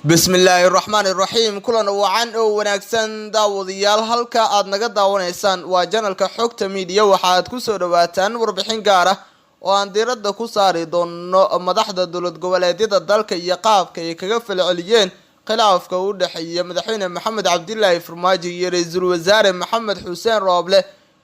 bismillahir rahmanir rahiim kulan wacan oo wanaagsan daawadayaal halka aad naga daawanaysaan waa channelka xogta media waxaad ku soo dhawaataan warbixin gaar ah oo aan diiradda ku saari doono madaxda dowlad goboleedyada dalka iyo qaabka ay kaga falceliyeen khilaafka u dhaxeeya madaxweyne Maxamed Cabdullaahi Farmaajo iyo ra'iisul wasaare Maxamed Xuseen Rooble.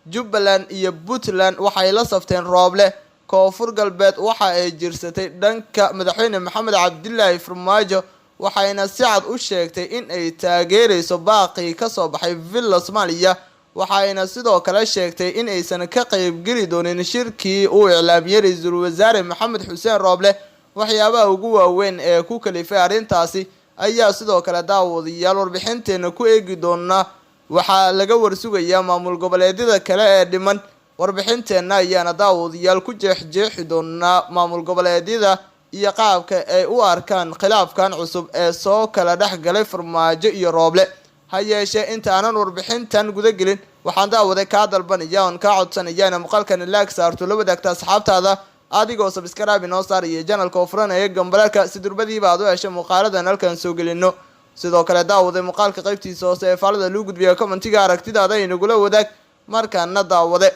Jubbaland iyo Puntland waxay la safteen Rooble. Koonfur Galbeed waxa ay jirsatay dhanka madaxweyne Maxamed Cabdullaahi Farmaajo waxayna si cad u sheegtay in ay taageerayso baaqi ka soo baxay Villa Soomaaliya waxayna sidoo kale sheegtay in aysan ka qayb gali doonin shirkii uu iclaamiyay ra'iisul wasaare Maxamed Xuseen Rooble. waxyaabaha ugu waaweyn ee ku kalifay arrintaasi ayaa sidoo kale daawadayaal warbixinteena ku eegi doona waxa laga warsugayaa maamul goboleedyada kale ee dhiman. warbixinteena ayaana daawadayaal ku jeexjeexi doona maamul goboleedyada iyo qaabka ay u arkaan khilaafkan cusub ee soo kala dhaxgalay Farmaajo iyo Rooble. ha yeeshee inta aanan warbixintan guda gelin waxaan daawaday ka dalbanaya oo ka codsanayana muuqaalkan like saarto la wadaagta asxaabtaada adigoo subscribe inoo saariyo channelka oo furanaya gambalka si durbadiiba aad u hesho muuqaaladan halkan soo gelino. sidoo kale daawaday muuqaalka qaybtiisa hoose ee faalada lagu gudbiyo commentiga aragtidaada inagula wadaag markaana daawade.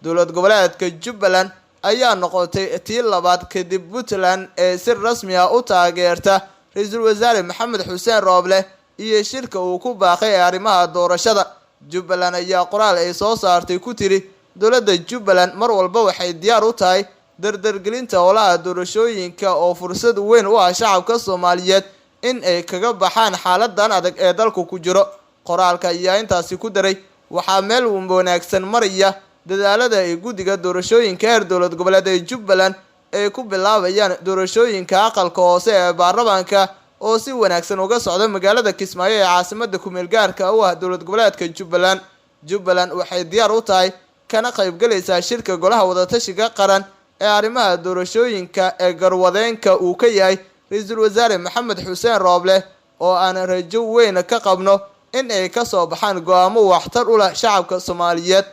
dowlad goboleedka Jubbaland ayaa noqotay tii labaad kadib Puntland ee si rasmi ah u taageerta ra'iisul wasaare Maxamed Xuseen Rooble iyo shirka uu ku baaqay arrimaha doorashada. Jubbaland ayaa qoraal ay soo saartay ku tiri dowladda Jubbaland mar walba waxay diyaar u tahay dardargelinta howlaha doorashooyinka oo fursad weyn u ah shacabka Soomaaliyeed in ay kaga baxaan xaaladan adag ee dalku ku jiro. qoraalka ayaa intaasi ku daray waxaa meel wanaagsan maraya dadaalada ay guddiga doorashooyinka heer dowlad goboleed ee Jubbaland ay ku bilaabayaan doorashooyinka aqalka hoose ee baarlamaanka oo si wanaagsan uga socda magaalada Kismaayo ee caasimadda ku meel gaarka u ah dowlad goboleedka Jubbaland. Jubbaland waxay diyaar u tahay kana qayb galaysaa shirka golaha wadatashiga qaran ee arrimaha doorashooyinka ee garwadeenka uu ka yahay ra'iisul wasaare Maxamed Xuseen Rooble oo aan rajo weyn ka qabno in ay ka soo baxaan go'aamo waxtar u leh shacabka Soomaaliyeed.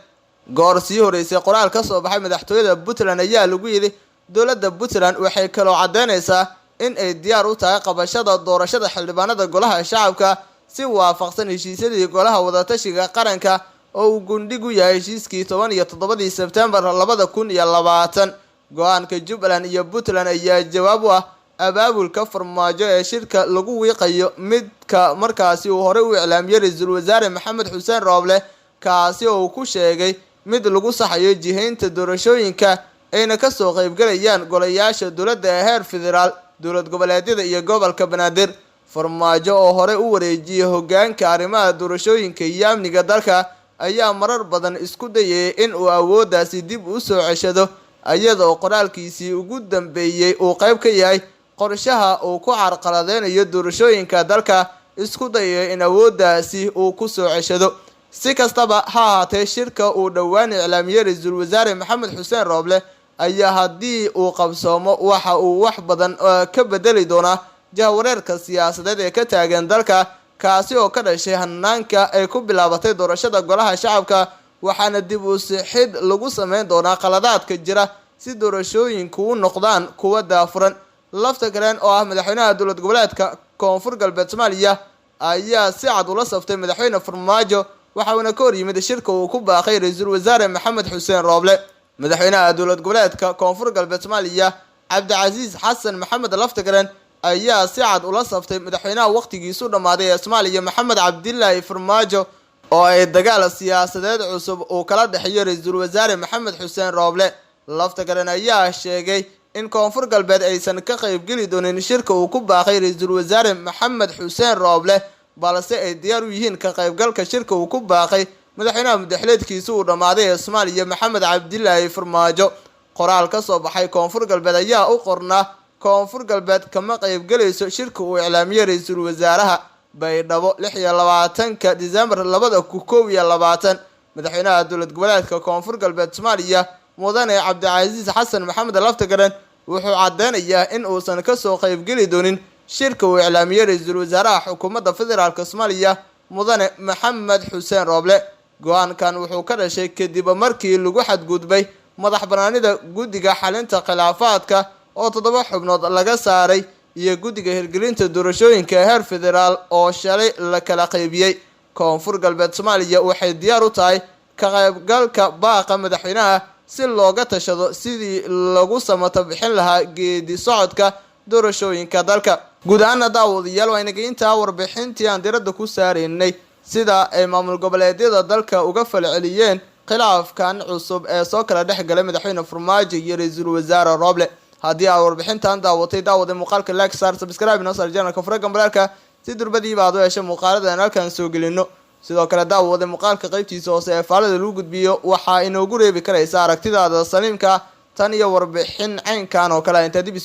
goor sii horeysay qoraal ka soo baxay madaxtooyada Puntland ayaa lagu yiri dowladda Puntland waxay kaloo cadeynaysaa in ay diyaar u tahay qabashada doorashada xildhibaanada golaha shacabka si waafaqsan heshiisyadii golaha wadatashiga qaranka oo uu gundhigu yahay heshiiskii 17 Sebtembar 2020. go'aanka Jubbaland iyo Puntland ayaa jawaab u ah abaabulka Farmaajo ee shirka lagu wiiqayo midka markaasi uu hore u iclaamiyay ra'iisul wasaare Maxamed Xuseen Rooble kaasi oo ku sheegay mid lagu saxayo jihaynta doorashooyinka ayna ka soo qayb galayaan golayaasha dowladda ee heer federaal dowlad goboleedyada iyo gobolka Banaadir. Farmaajo oo hore u wareejiyay hoggaanka arrimaha doorashooyinka iyo amniga dalka ayaa marar badan isku dayay in uu awooddaasi dib u soo ceshado iyadoo qoraalkiisii ugu dambeeyay uu qayb ka yahay qorshaha uu ku carqaladeynayo doorashooyinka dalka isku dayay in awooddaasi uu ku soo ceshado. si kastaba ha ahaatee shirka uu dhowaan iclaamiyay ra'iisul wasaare Maxamed Xuseen Rooble ayaa haddii uu qabsoomo waxa uu wax badan ka bedeli doonaa jahwareerka siyaasadeed ee ka taagan dalka kaasi oo ka dhashay hanaanka ay ku bilaabatay doorashada golaha shacabka waxaana dib u sixid lagu sameyn doonaa qaladaadka jira si doorashooyinku u noqdaan kuwa daafuran. lafta kale oo ah madaxweynaha dowlad goboleedka Koonfur Galbeed Soomaaliya ayaa si cad ula saftay madaxweyne Farmaajo waxaana ka hor yimid shirka uu ku baaqay ra'iisul wasaare Maxamed Xuseen Rooble. madaxweynaha dowlad goboleedka Koonfur Galbeed Soomaaliya Cabdicasiis Xasan Maxamed Laftagreen ayaa si cad ula saftay madaxweynaha waqtigiisu dhamaaday ee Soomaaliya Maxamed Cabdullaahi Farmaajo oo ay dagaal siyaasadeed cusub oo kala dhaxeeyo ra'iisul wasaare Maxamed Xuseen Rooble. Laftagreen ayaa sheegay in Koonfur Galbeed aysan ka qayb gali doonin shirka uu ku baaqay ra'iisul wasaare Maxamed Xuseen Rooble balse ay diyaar u yihiin ka qaybgalka shirka uu ku baaqay madaxweynaha madaxleedkiisa uu dhamaaday ee Soomaaliya Maxamed Cabdullaahi Farmaajo. qoraal ka soo baxay Koonfur Galbeed ayaa u qornaa Koonfur Galbeed kama qayb galayso shirka uu iclaamiyay ra'iisul wasaaraha Baydhabo 26 Diseembar 2021. madaxweynaha dowlad goboleedka Koonfur Galbeed Soomaaliya mudane Cabdicasiis Xasan Maxamed Laftagreen wuxuu cadeynayaa in uusan ka soo qayb gali doonin shirka uu iclaamiyay ra'iisul wasaaraha xukuumadda federaalka Soomaaliya mudane Maxamed Xuseen Rooble. go'aankan wuxuu ka dhashay kadib markii lagu xadgudbay madax banaanida guddiga xalinta khilaafaadka oo 7 xubnood laga saaray iyo guddiga hirgelinta doorashooyinka heer federaal oo shalay la kala qaybiyey. Koonfur Galbeed Soomaaliya waxay diyaar u tahay ka qaybgalka baaqa madaxweynaha si looga tashado sidii lagu samato bixin lahaa geedi socodka doorashooyinka dalka. guud ahaan daawadayaal waa inaga intaa warbixintii aan diiradda ku saareynay sida ay maamul goboleedyada dalka uga falceliyeen khilaafkan cusub ee soo kala dhexgalay madaxweyne Farmaajo iyo ra'iisul wasaare Roble. haddii aad warbixintan daawada muuqaalka like saar subscribe noo saar channelka Faragan Balaalka si durbadii baad u hesho muuqaaladan halkan soo gelino. sidoo kale daawada muuqaalka qaybtiisa hoose ee faalada lagu gudbiyo waxa inoogu reebi karaysa aragtidaada saliimka tan iyo warbixin caynkan oo kale inta dib